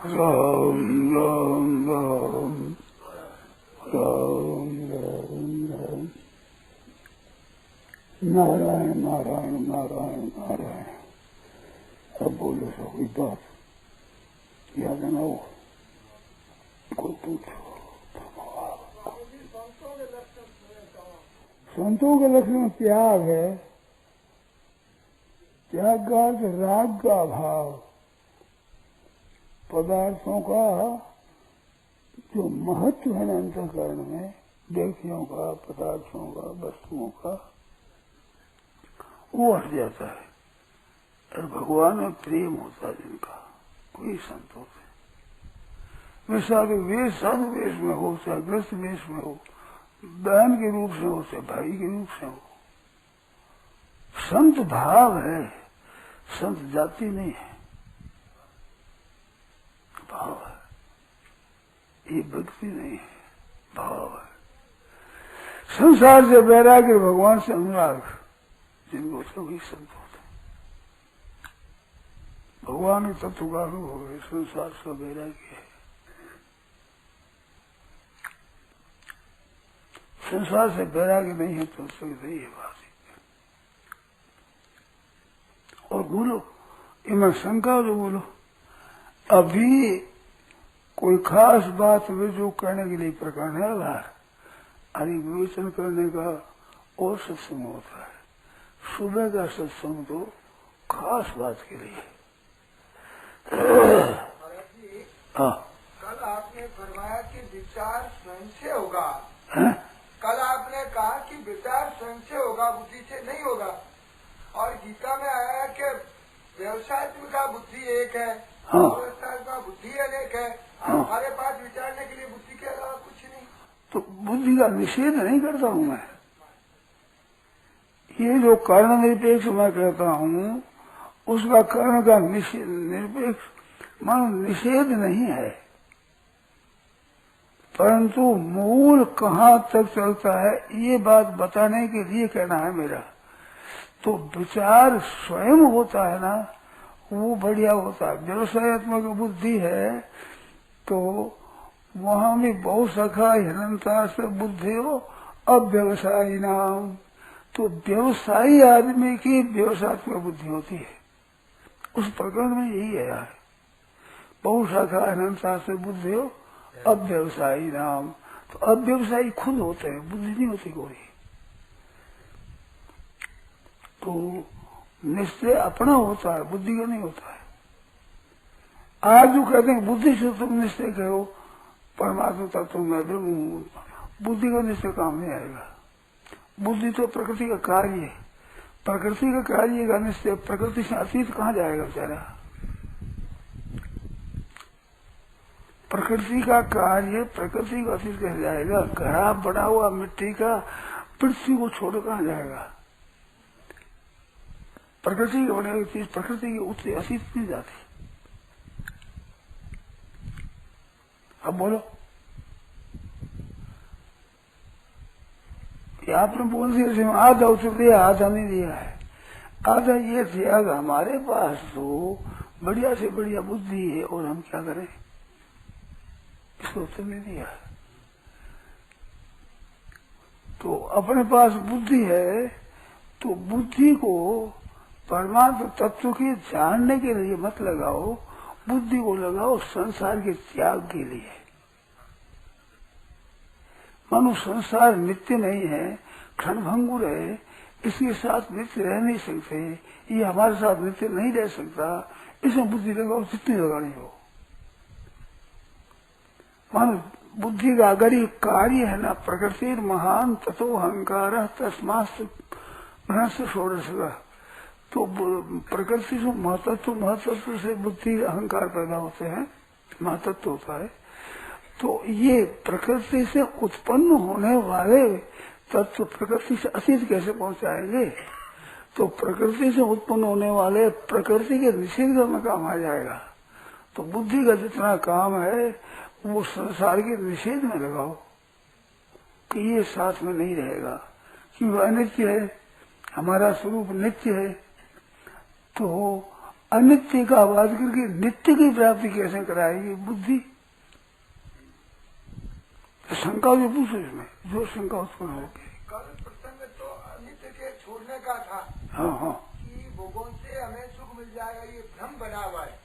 राम राम राम राम राम राम नारायण नारायण नारायण नारायण। अब बोलो सो कोई बात याद ना हो, कोई पूछो। संतों के लक्षण त्याग है। त्याग का अर्थ राग का भाव, पदार्थों का जो महत्व है अंतःकरण में, व्यक्तियों का, पदार्थों का, वस्तुओं का, वो हट जाता है और भगवान में प्रेम होता है जिनका, कोई संतोष है। वैसा वे साधु वेश में हो, चाहे ग्रस्त वेश में हो, बहन के रूप से हो, चाहे भाई के रूप से हो, संत भाव है, संत जाति नहीं है, भाव है। ये भक्ति नहीं है, भाव है। संसार से वैराग्य, भगवान से अनुराग, जिनको सभी संत होते हैं। भगवान के तत्व का अनुभव है, संसार से वैराग्य है। संसार से वैराग्य नहीं है तो नहीं है बात। और बोलो, इनमें शंका जो बोलो, अभी कोई खास बात में जो कहने के लिए प्रकरण है आधार, अरे विवेचन करने का और सत्संग होता है। सुबह का सत्संग तो खास बात के लिए। कल आपने फरमाया कि विचार स्वयं से होगा। कल आपने कहा कि विचार स्वयं से होगा, बुद्धि से नहीं होगा। और गीता में आया कि व्यवसाय का बुद्धि एक है, व्यवसाय का बुद्धि अनेक है। हमारे पास विचारने के लिए बुद्धि के अलावा कुछ नहीं। तो बुद्धि का निषेध नहीं करता हूँ मैं। ये जो कर्ण निरपेक्ष मैं कहता हूँ, उसका कर्ण का निरपेक्ष मान निषेध नहीं है, परंतु मूल कहाँ तक चलता है ये बात बताने के लिए कहना है मेरा। तो विचार स्वयं होता है ना, वो बढ़िया होता है। व्यवसायत्मक बुद्धि है तो वहां भी बहुत सखा हिरंता से बुद्धि हो अव्यवसायी नाम। तो व्यवसायी आदमी की व्यवसायत्मक बुद्धि होती है, उस प्रकरण में यही है यार। बहुत सखा हिरंता से बुद्धि हो अव्यवसायी नाम। तो अव्यवसायी खुद होते हैं, बुद्धि नहीं होती कोई। तो निश्चय अपना होता है, बुद्धि का नहीं होता है। आज जो कहते हैं बुद्धि से तुम निश्चय करो परमात्मा तत्व मैं ब्रह्म हूँ, बुद्धि का निश्चय काम नहीं आएगा। बुद्धि तो प्रकृति का कार्य है, प्रकृति का कार्य का निश्चय प्रकृति से अतीत कहाँ जाएगा बेचारा। प्रकृति का कार्य प्रकृति का अतीत कहाँ जाएगा। घड़ा बना हुआ मिट्टी का पृथ्वी को छोड़ कहाँ जाएगा। प्रकृति की बनी हुई चीज प्रकृति के उत्ते अतीत नहीं जाती। अब बोलो, आपने बोल दिया आधा उत्तर दिया, आधा नहीं दिया है। आधा ये त्याग हमारे पास तो बढ़िया से बढ़िया बुद्धि है और हम क्या करें, इसको उत्तर नहीं दिया। तो अपने पास बुद्धि है तो बुद्धि को परमात्मा तत्व के जानने के लिए मत लगाओ, बुद्धि को लगाओ संसार के त्याग के लिए। मानो संसार नित्य नहीं है, क्षणभंगुर है, इसके साथ नित्य रह नहीं सकते, ये हमारे साथ नित्य नहीं रह सकता, इसमें बुद्धि लगाओ जितनी लगानी हो। मानो बुद्धि का अगर ये कार्य है ना, प्रकृति महान ततो अहंकार तस्मात् भ्रष्ट षोडश का, तो प्रकृति से महतत्व से बुद्धि अहंकार पैदा होते हैं, महतत्व होता है। तो ये प्रकृति से उत्पन्न होने वाले तत्व प्रकृति से अतीत कैसे पहुंचाएंगे। तो प्रकृति से उत्पन्न होने वाले प्रकृति के निषेध में काम आ जाएगा। तो बुद्धि का जितना काम है वो संसार के निषेध में लगाओ कि ये साथ में नहीं रहेगा, कि वह अनित्य है, हमारा स्वरूप नित्य है। तो अनित्य का आवाज करके नित्य की प्राप्ति कैसे कराएगी बुद्धि? शंका जो पूछो इसमें, जो शंका उत्पन्न होगी। कल प्रसंग तो अनित्य के छोड़ने का था। हाँ हाँ, कि भोगों से हमें सुख मिल जाएगा, ये भ्रम बना हुआ है।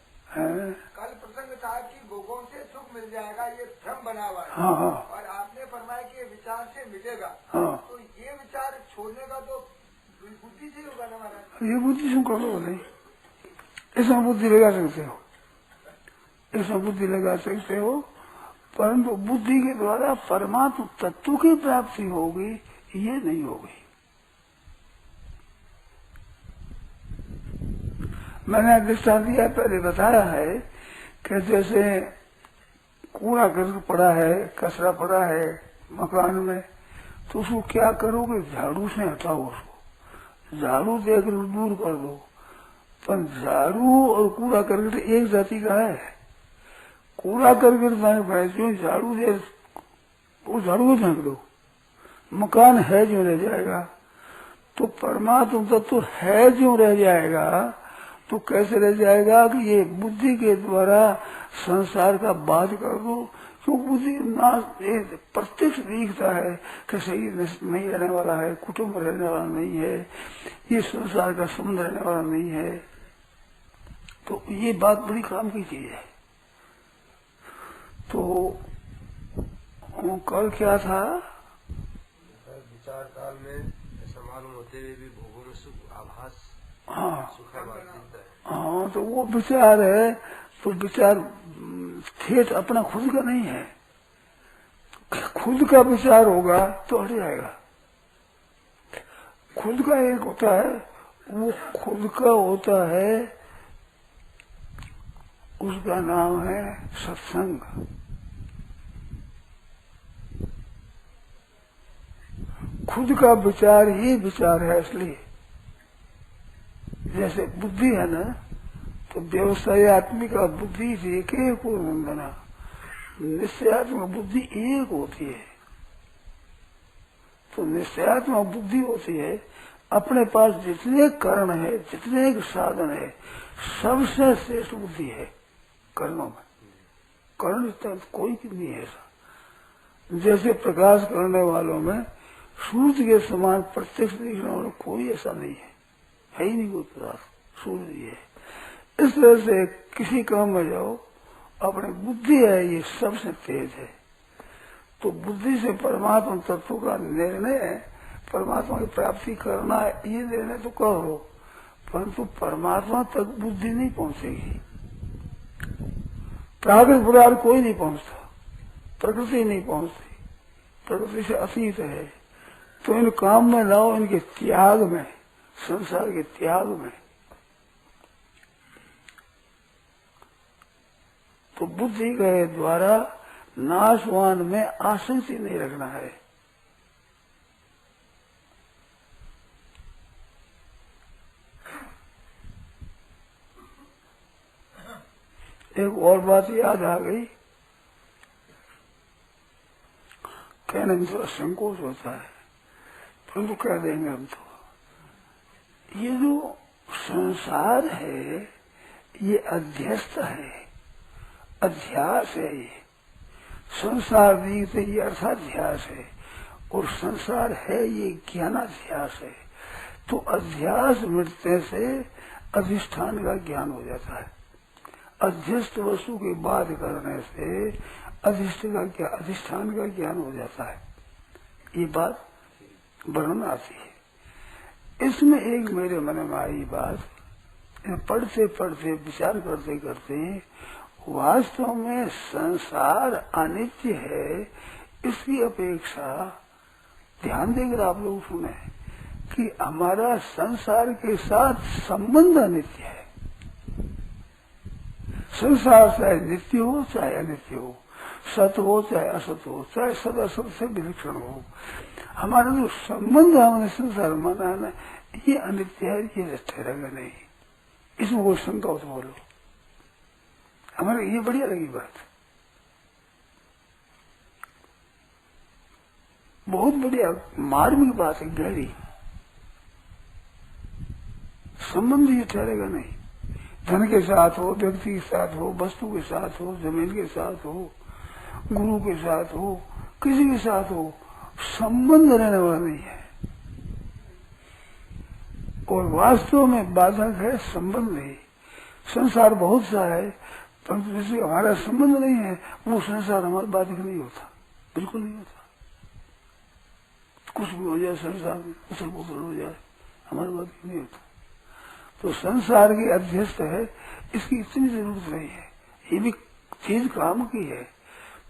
कल प्रसंग था कि भोगों से सुख मिल जाएगा, ये भ्रम बना हुआ है। हाँ हाँ, और आपने फरमाया कि ये विचार से मिलेगा। हाँ, तो ये विचार छोड़ने का तो बुद्धि से होगा ना हमारा। ये बुद्धि से करो नहीं, इसमें बुद्धि लगा सकते हो, इसमें बुद्धि लगा सकते हो, परंतु बुद्धि के द्वारा परमात्म तत्व की प्राप्ति होगी ये नहीं होगी। मैंने दृष्टांत दिया, पहले बताया है कि जैसे कूड़ा करकट पड़ा है, कचरा पड़ा है मकान में, तो उसको क्या करोगे? झाड़ू से हटाओ उसको, झाड़ू देकर दूर कर दो। पर झाड़ू और कूड़ा करकट एक जाति का है। कूड़ा करकट जो झाड़ू दे वो झाड़ू में फेंक दो, मकान है जो रह जाएगा। तो परमात्मा तत्व है जो रह जाएगा, तो कैसे रह जाएगा? कि ये बुद्धि के द्वारा संसार का बाध कर दो। क्यों? बुद्धि ना प्रत्यक्ष दिखता है कि सही नहीं रहने वाला है, कुटुंब रहने वाला नहीं है, ये संसार का संबंध रहने वाला नहीं है। तो ये बात बड़ी काम की चीज है। तो कल क्या था? विचार काल में ऐसा मालूम होते हुए भी भोगों में सुख आभास, हाँ हाँ, तो वो विचार है। तो विचार ठेठ अपना खुद का नहीं है, खुद का विचार होगा तो हट जाएगा। खुद का एक होता है, वो खुद का होता है, उसका नाम है सत्संग। खुद का विचार ही विचार है असली। जैसे बुद्धि है ना, तो व्यवसायत्मिका बुद्धि से एक को बना, निश्चयात्मक बुद्धि एक होती है। तो निश्चयात्मक बुद्धि होती है, अपने पास जितने कर्ण है, जितने साधन है, सबसे श्रेष्ठ बुद्धि है कर्णों में। कर्ण कोई नहीं है ऐसा। जैसे प्रकाश करने वालों में सूर्य के समान प्रत्यक्ष दिखने वाला कोई ऐसा नहीं है ही नहीं कोई प्रकाश, सूर्य ही है। इस तरह से किसी काम में जाओ, अपनी बुद्धि है ये सबसे तेज है। तो बुद्धि से परमात्मा तत्व का निर्णय, परमात्मा की प्राप्ति करना, ये निर्णय तो करो, परंतु परमात्मा तक बुद्धि नहीं पहुंचेगी। प्राकृतिक पदार्थ कोई नहीं पहुंचता, प्रकृति नहीं पहुंचती, प्रकृति से अतीत है। तो इन काम में लाओ, इनके त्याग में, संसार के त्याग में। तो बुद्धि के द्वारा नाशवान में आसक्ति नहीं रखना है। एक और बात याद आ गई, कहने में थोड़ा संकोच होता है, परंतु कह देंगे हम तो। ये जो संसार है ये अध्यस्त है, अध्यास है। ये संसार नहीं तो ये अर्थाध्यास है, और संसार है ये ज्ञानाध्यास है। तो अध्यास मिटने से अधिष्ठान का ज्ञान हो जाता है। अध्यस्त वस्तु के बाध करने से अधिष्ठान का ज्ञान हो जाता है। ये बात वर्णन आती है। इसमें एक मेरे मन में आई बात, पढ़ते पढ़ते विचार करते करते, वास्तव में संसार अनित्य है, इसकी अपेक्षा ध्यान देकर आप लोग सुने कि हमारा संसार के साथ संबंध अनित्य है। संसार चाहे नित्य हो चाहे अनित्य हो, सत हो चाहे असत हो, चाहे सद असत से विलक्षण हो, हमारा जो संबंध हमने संसार माना है ना, ये अनित्य है, ये ठहरेगा नहीं। इसमें कोई शंका हो तो बोलो। हमारे ये बढ़िया लगी बात, बहुत बढ़िया मार्मिक बात है, गहरी। संबंध ये ठहरेगा नहीं, धन के साथ हो, व्यक्ति के साथ हो, वस्तु के साथ हो, जमीन के साथ हो, गुरु के साथ हो, किसी के साथ हो, संबंध रहने वाला नहीं है। और वास्तव में बाधक है संबंध नहीं। संसार बहुत सा है, परंतु जिससे हमारा संबंध नहीं है वो संसार हमारा बाधक नहीं होता, बिल्कुल नहीं होता। कुछ भी हो जाए संसार में, उछल पुछल हो जाए, हमारा बाधक नहीं होता। तो संसार की अध्यस्त है, इसकी इतनी जरूरत नहीं है। ये भी चीज काम की है,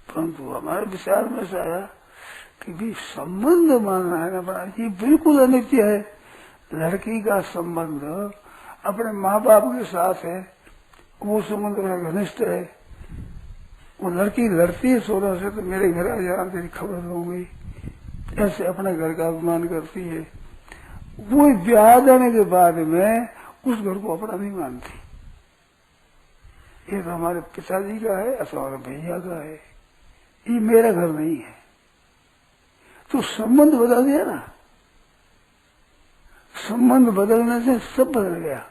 परंतु हमारे विचार में ऐसा आया कि भी संबंध मानना है ना बना, ये बिल्कुल अनित्य है। लड़की का संबंध अपने माँ बाप के साथ है, वो संबंध घनिष्ठ है। वो लड़की लड़ती है सोना से तो मेरे घर आ जाना, तेरी खबर लूंगी, ऐसे अपने घर का अभिमान करती है। वो ब्याह देने के बाद में उस घर को अपना नहीं मानती। ये तो हमारे पिताजी का है अथवा हमारे भैया का है, ये मेरा घर नहीं है। तो संबंध बदल दिया ना, संबंध बदलने से सब बदल गया।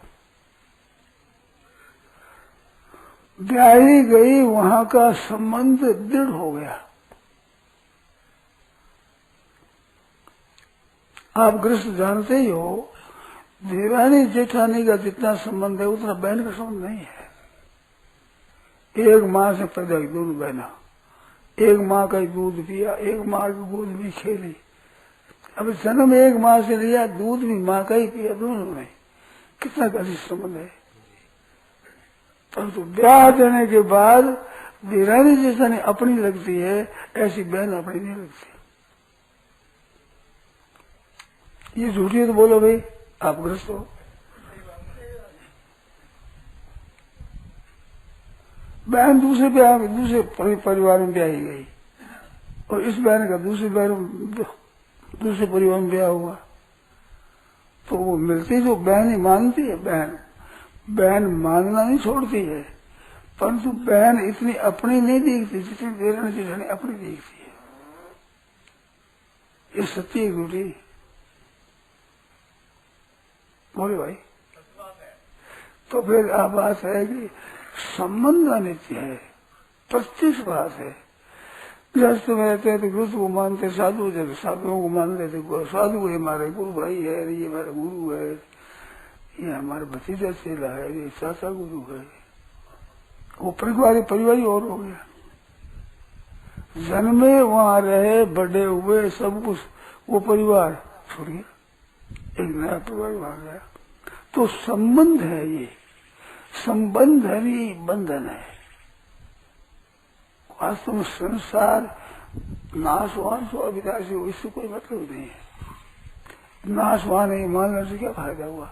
ब्याही गई, वहां का संबंध दृढ़ हो गया। आप गृहस्थ जानते ही हो, देवरानी जेठानी का जितना संबंध है उतना बहन का संबंध नहीं है। एक माँ से पैदा की दोनों बहना, एक माँ का दूध पिया, एक माँ की गोद में खेली। अब जन्म एक माँ से लिया, दूध भी माँ का ही पिया, दोनों में कितना घनिष्ठ संबंध है। परंतु ब्याह देने के बाद देवरानी जेठानी अपनी लगती है, ऐसी बहन अपनी नहीं लगती। ये झूठी है तो बोलो भाई, आप ग्रस्त हो। बहन दूसरे परिवार में ब्याही गई और इस बहन का दूसरे परिवार में ब्याह हुआ, तो वो मिलती जो बहन ही मानती है। बहन मानना नहीं छोड़ती है, परंतु बहन इतनी अपनी नहीं देखती जितनी देवरानी जेठानी अपनी देखती है। ये सत्य है झूठी? बोले भाई। तो फिर आप बात है कि संबंध अनित्य है, प्रत्यक्ष बात है। गृहस्थ में रहते हैं तो गृहस्थ को मानते, साधु जब साधुओं को मान लेते, साधु ये हमारे गुरु भाई है, ये हमारा गुरु है, ये हमारा भतीजा चेला है, ये चाचा गुरु है। वो परिवारी और हो गया। जन्मे वहां रहे, बड़े हुए, सब कुछ, वो परिवार छूट गया, एक नया परिवार आ गया। तो संबंध है, ये संबंध ही बंधन है। वास्तव में संसार नाशवान सो अविनाशी हो, इससे कोई मतलब नहीं है। नाशवान है मानने से क्या फायदा हुआ?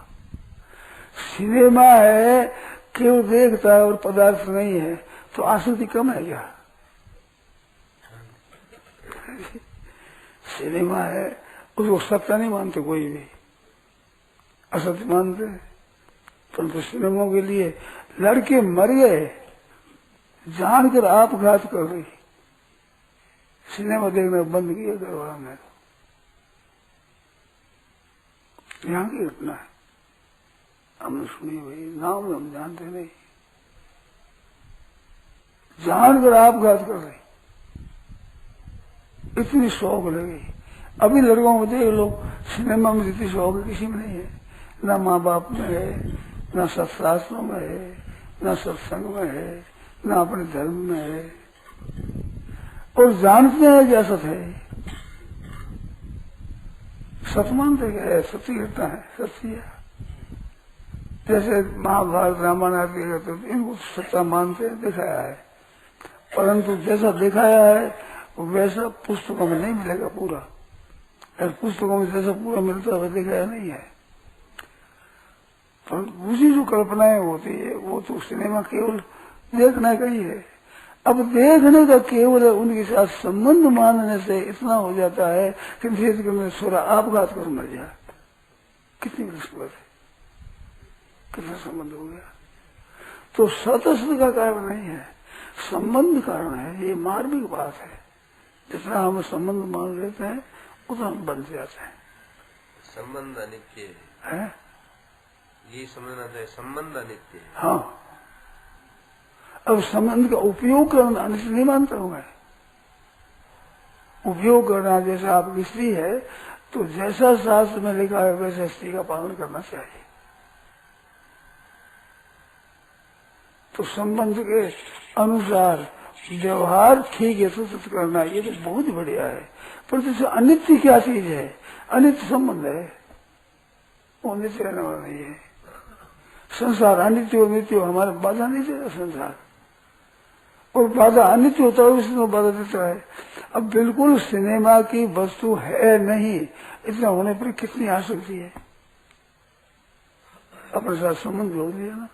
सिनेमा है, केवल देखता है और पदार्थ नहीं है, तो आसक्ति कम है क्या? सिनेमा है, उसको सत्य नहीं मानते, कोई भी असत्य मानते। परंतु सिनेमा के लिए लड़के मर गए, जानकर आप घात कर रही, सिनेमा देखना बंद किया करवा में। यहाँ की घटना है, हमने सुनी भाई, नाम हम जानते नहीं, जानकर आप घात कर रही, इतनी शौक लगी। अभी लड़कों को देख लो, सिनेमा में जितनी शौक किसी में नहीं है, न माँ बाप में है, न सत्शास्त्रों में है, न सत्संग में है, न अपने धर्म में है, और जानते हैं कि असत है। सत मानते क्या है? सत्य घटना है, सत्य है। जैसे महाभारत रामायण आदि करते तो इनको सच्चा मानते हैं, दिखाया है, परंतु जैसा दिखाया है वैसा पुस्तकों में नहीं मिलेगा पूरा। और पुस्तकों में जैसा पूरा मिलता है दिखाया नहीं है। पर दूसरी जो कल्पनाएं होती है वो तो सिनेमा केवल देखने का ही है। अब देखने का केवल उनके साथ संबंध मानने से इतना हो जाता है कि भेद में सोरा आपघात कर मर जाए। कितनी मुश्किल है, कितना संबंध हो गया। तो सतस्थ का कारण नहीं है, संबंध कारण है। ये मार्मिक बात है। जितना हम संबंध मान लेते हैं उतना हम बन जाते हैं। संबंध अनित्य है, ये समझना चाहिए, संबंध अनित्य है। हाँ, अब संबंध का उपयोग करना अनित्य नहीं मानता हूं मैं। उपयोग करना, जैसे आपकी स्त्री है तो जैसा शास्त्र में लिखा है वैसे स्त्री का पालन करना चाहिए। तो संबंध के अनुसार व्यवहार ठीक है तो करना, ये तो बहुत बढ़िया है। पर जैसे अनित्य क्या चीज है? अनित्य संबंध है, वो नित्य रहने वाला नहीं है। संसार अनित्य और नित्य हमारे बाधा नहीं देता संसार, और बाधा अनित्य होता है उसमें बाधा देता है। अब बिल्कुल सिनेमा की वस्तु है नहीं, इतना होने पर कितनी आसक्ति है, अपने साथ संबंध जोड़ दिया ना,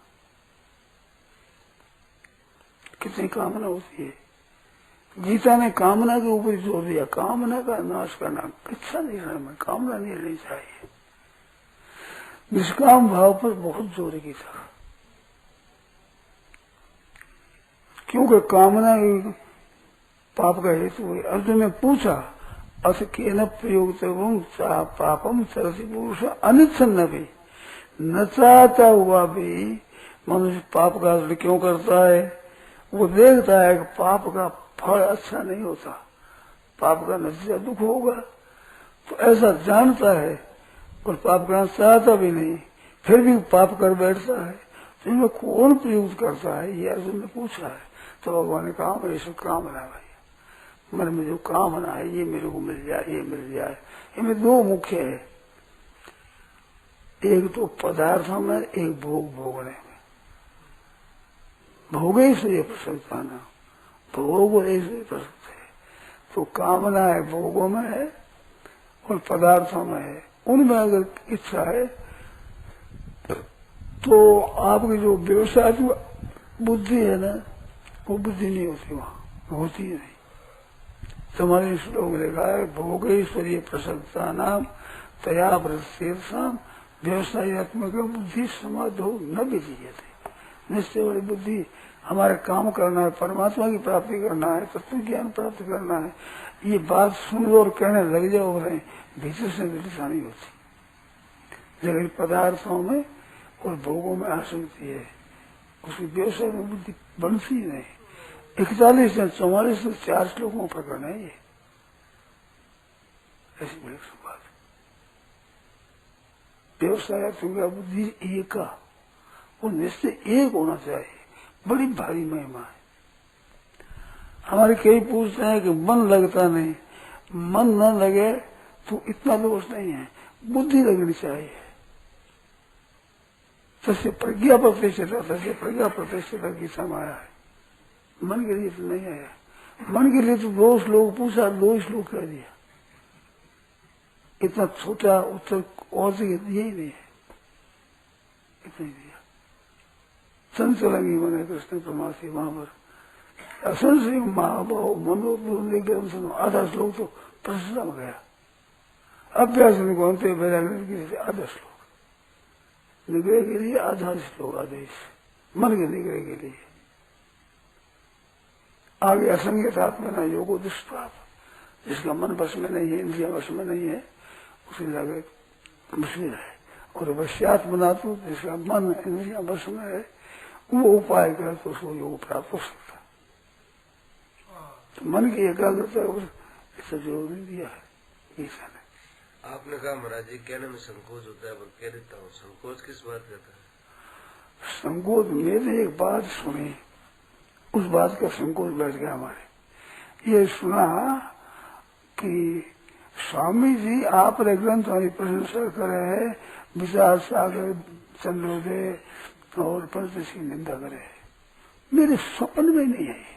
कितनी कामना होती है। गीता ने कामना के ऊपर जोर दिया, कामना का नाश करना, इच्छा नहीं करना, कामना नहीं रहनी चाहिए। निष्काम भाव पर बहुत जोर है गीता, क्योंकि कामना पाप का हेतु है। अर्जुन ने पूछा अथ केन प्रयुक्त पापम सरसी पुरुष अनिच्छन्न भी, न चाहता हुआ भी मनुष्य पाप का आचरण क्यों करता है? वो देखता है कि पाप का फल अच्छा नहीं होता, पाप का नतीजा दुख होगा, तो ऐसा जानता है और पाप करना चाहता भी नहीं, फिर भी पाप कर बैठता है। तो इनमें कौन प्रयुक्त करता है, ये अर्जुन ने पूछा है। तो भगवान ने कहा मेरे से कामना भाई, मन में जो कामना है ये मेरे को मिल जाए, ये मिल जाए। इनमें दो मुख्य है, एक तो पदार्थों में, एक भोग भोगने में। भोगे से ये प्रसन्न पाना, भोग ऐसे प्रसन्न है। तो कामना है भोगों में है और पदार्थों में है। उनमें अगर इच्छा है तो आपकी जो व्यवसाय बुद्धि है ना, वो बुद्धि नहीं होती, वहां होती नहीं। तुम्हारे श्लोक लिखा है भोगेश्वरीय प्रसन्नता नाम तया व्रतशीर्षाम व्यवसायत्मक बुद्धि समाधो न विधीयते। निश्चय वाली बुद्धि, हमारे काम करना है, परमात्मा की प्राप्ति करना है, तत्व ज्ञान प्राप्त करना है, ये बात सुन लो और कहने लग जाओ रहे, भीतर से दिशा नहीं होती। जगह पदार्थों में और भोगों में आसक्ति है, उसकी व्यवसाय में बुद्धि बनती नहीं। 41 या 44 से 4 श्लोकों का प्रकरण है ये, ऐसी बड़ी बात। व्यवसाय बुद्धि एक का, वो निश्चय एक होना चाहिए, बड़ी भारी महिमा है। हमारे कई पूछते हैं कि मन लगता नहीं, मन न लगे तो इतना दोष नहीं है, बुद्धि लगनी चाहिए। तस्य प्रज्ञा प्रतिष्ठिता, तस्य प्रज्ञा प्रतिष्ठिता गीता में आया है। मन के लिए तो नहीं आया, मन के लिए तो 2 श्लोक पूछा, 2 श्लोक कह दिया। इतना छोटा उत्तर और से दिया ही नहीं है, इतना ही दिया। संचलंगी मन है कृष्ण परमासी वहां पर असंशय महाभाव मनोबुद्धि आधा श्लोक तो प्रशंसा में गया। अभ्यास निगोनते आधा श्लोक निग्रह के लिए, आधा श्लोक आदेश मन के निग्रह के लिए। आगे असंगत आत्मा योगो दुष्प्राप, जिसका मन वश में नहीं है, इंद्रिया वश में नहीं है, उसे लगे मुश्किल है। और वश्यात्मना तो जिसका मन इंद्रिया वश में है, वो उपाय करे तो उसको योग प्राप्त हो सकता है। तो मन की एकाग्रता इससे जोर नहीं दिया है ईसा ने। आपने कहा महाराज जी कहने में संकोच होता है, पर कह देता हूँ, संकोच किस बात का था? संकोच, मैंने एक बात सुनी, उस बात का संकोच बैठ गया हमारे। ये सुना कि स्वामी जी आप ग्रंथ वाली प्रशंसा कर रहे हैं, विचार सागर चंद्रोदय और पंचदशी की निंदा करे, मेरे स्वप्न में नहीं है।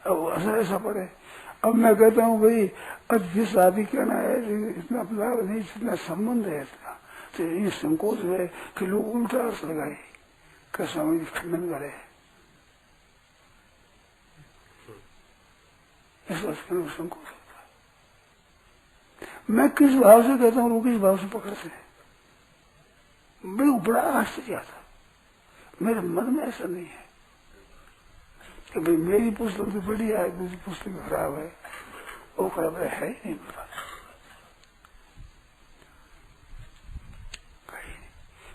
अब असर ऐसा पड़े। अब मैं कहता हूँ भाई अब जिस आदि कहना है इतना लाभ नहीं, इतना संबंध है इतना, तो ये संकोच है कि लोग उल्टा अर्थ लगाए कि स्वामी जी खंडन करे। इस अर्थ में संकोच होता है। मैं किस भाव से कहता हूँ, लोग किस भाव से पकड़ते हैं, बड़ा आश्चर्य आता। मेरे मन में ऐसा नहीं है कि भाई मेरी पुस्तक तो बढ़िया है, दूसरी पुस्तक खराब है, वो खराब है ही नहीं। मेरा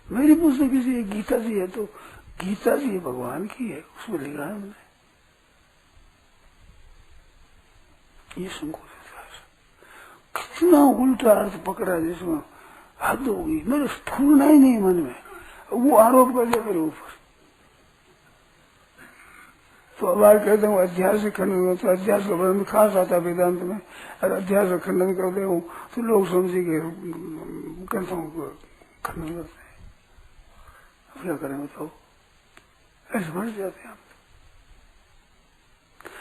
मेरी पुस्तक किसी गीता जी है तो गीता जी भगवान की है, उसमें लिखा है मैंने। ये संकोच कितना उल्टा अर्थ पकड़ा जिसमें हद होगी, मेरे स्फूर्णा ही नहीं मन में, वो आरोप कर दिया मेरे ऊपर। तो अब आज कहते हूँ अध्यास से खंडन, तो अध्यास का वर्णन खास आता वेदांत में, और अध्यास का खंडन कर दे तो लोग समझे कि ग्रंथों को खंडन करते हैं। अब क्या करें बताओ, ऐसे बढ़ जाते हैं हम।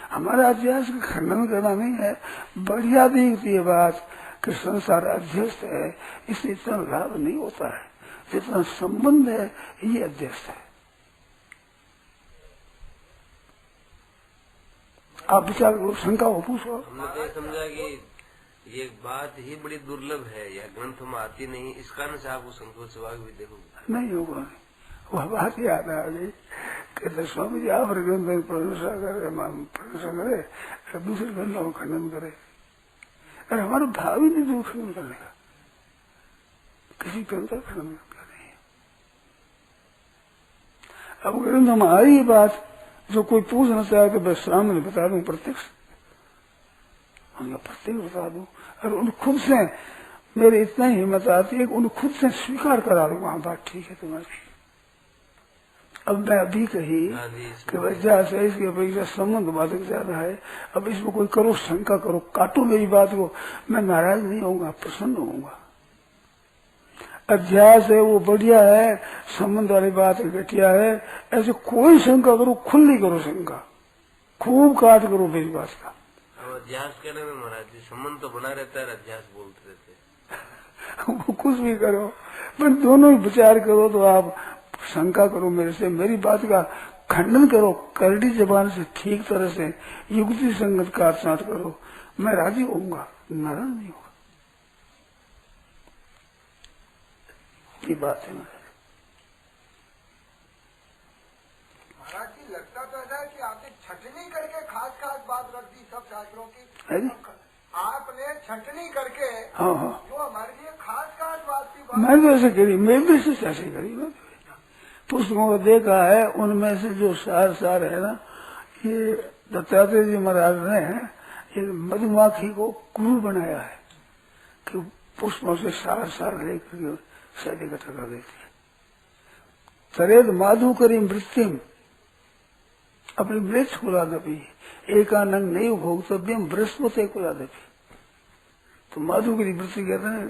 हमारा अध्यास का खंडन करना नहीं है, बढ़िया दिखती है बात कि संसार अध्यस्त है, इससे इतना लाभ नहीं होता है, जितना संबंध है ये अध्यस्त है। आप विचार करो, शंका हो, पूछो। हमने तो ये समझा कि ये बात ही बड़ी दुर्लभ है, यह ग्रंथ में आती नहीं, इस कारण से आपको संकोच हुआ भी देखो नहीं होगा। वह बात याद आ गई, कहते स्वामी जी आप ग्रंथ प्रशंसा करे, दूसरे ग्रंथों को खंडन करे, अरे हमारा भाव ही नहीं खंडन करने का, किसी ग्रंथ का खंडन करना नहीं। अब ग्रंथ में आ रही बात, जो कोई पूछना चाहे तो बस सामने बता दूं, प्रत्यक्ष उनका प्रत्यक्ष बता दूं, और उन खुद से मेरे इतना ही हिम्मत आती है कि उन खुद से स्वीकार करा दूंगा, हाँ बात ठीक है तुम्हारी। अब मैं अभी कही कि वजह से इसकी अपेक्षा संबंध बाधक ज्यादा है, अब इसमें कोई करो शंका करो, काटो मेरी बात को, मैं नाराज नहीं होऊंगा, प्रसन्न होऊंगा। अध्यास है वो बढ़िया है, संबंध वाली बात घटिया है, ऐसे कोई शंका करो, खुली करो शंका, खूब काट करो मेरी बात का। अध्यास करने में महाराज जी संबंध तो बना रहता है, अध्यास बोलते रहते वो कुछ भी करो, पर दोनों ही विचार करो, तो आप शंका करो मेरे से, मेरी बात का खंडन करो, करड़ी जबान से ठीक तरह से युक्ति संगत काट छाट करो, मैं राजी होऊंगा, नाराज नहीं होगा। ये बात है महाराज जी, लगता तो ऐसा है कि आपने छटनी करके खास खास बात रख दी सब शास्त्रों की, आपने छटनी करके हाँ जो हमारे लिए खास खास बात की बात, मैं तो ऐसे करी, मैं भी ऐसे करी, पुस्तकों को देखा है, उनमें से जो सार है ना, ये दत्तात्रेय जी महाराज ने ये मधुमक्खी को गुरु बनाया है कि पुष्पों से सार लेकर के शहद इकट्ठा कर देती है। तरेद माधु करी मृत्युम, अपनी मृत्यु कुलादपी, एकानंग नहीं भोक्तव्यम बृहस्पति कुलादपी। तो माधु की वृत्ति कहते हैं,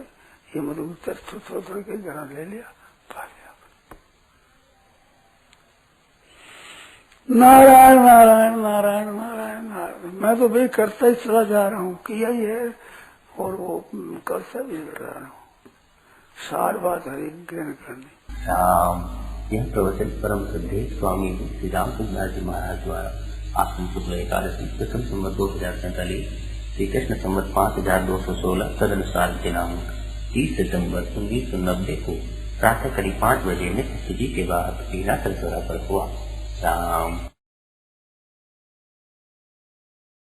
ये मधु थोड़ा के घर ले लिया, पा लिया। नारायण नारायण नारायण नारायण नारायण, मैं तो भाई करता ही चला जा रहा हूँ, किया ही है और वो करता भी रहा हूँ। सार बात हरे ग्रहण करने। राम, यह प्रवचन परम श्रद्धेय स्वामी श्री रामचंद्र जी महाराज द्वारा आश्रम शुक्ल एकादशी प्रथम संवत 2047 श्री कृष्ण संवत 5216 तदनुसार दिनांक 30 सितम्बर 1990 को प्रातः करीब 5 बजे नित्य स्तुति के बाद लीला सरसरा पर हुआ। राम।